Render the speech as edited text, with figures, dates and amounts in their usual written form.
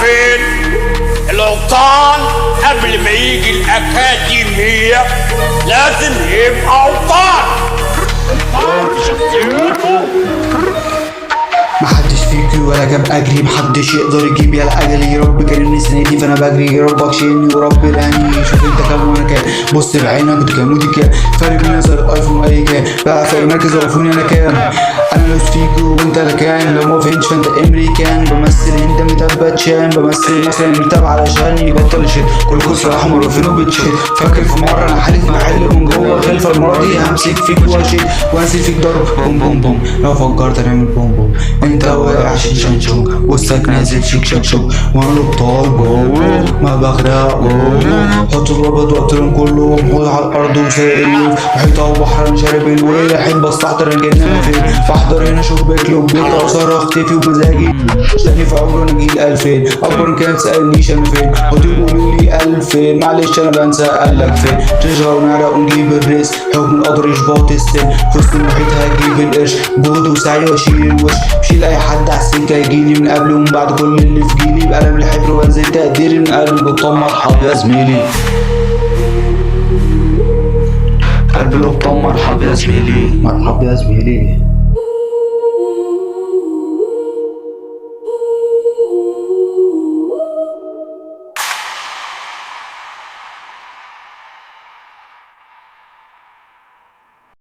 فين؟ الأوطان قبل ما يجي الأكاديمية لازم يبقى أوطان بشخصيته. محدش فيكي ولا جاب اجري، محدش يقدر يجيب يا الاجلي. يا رب كرمني السنه دي فانا بجري، يا رب اكشني ورب الهني. شوف انت كام وانا كام، بص بعينك ده كام ودي كام. فرق بين نظر ايفون واي كام، بقى فرق مركز وقفوني انا كام. انا لوس فيكو وانت لكان، لو ما فهمتش فانت امريكان. بمثل هند متبت شام، بمثل مثلا متابع علشان يبطل يشد. كلكوا صراحه احمر وفين وبتشد. فاكر في مره انا حالف محل من جوه خلفه، المره دي همسك فيك واشد وانزل فيك ضرب بوم بوم بوم. لو فكرت نعمل بوم بوم انت واقع شنشنشون، وسطك نازل شيك شك شوك. وانا الابطال جوه ما بغرق جوه. حط الرابط واقتلهم كلهم، حوض على الارض وسايق الويف. محيطه وبحر انا شارب الويل. احب استحضر انا جاي انا فين. بحضر هنا شباك لوبيتا وصرخ اختفي وبمزاجي. شاني في عمره انا جيل 2000 اكبر من كده متسالنيش انا فين. وتقولوا لي 2000 معلش انا بنسى قالك فين. تشغل ونعرق ونجيب الريس، حكم القدر يشبط السن. في وسط المحيط هجيب القرش، جهد وسعي واشيل الوش. بشيل اي حد على السكه يجيلي من قبل ومن بعد. كل اللي في جيلي بقلم الحبر وانزل تقديري من قلب القطان. مرحب يا زميلي، قلب القطان. مرحب يا زميلي، مرحب يا زميلي.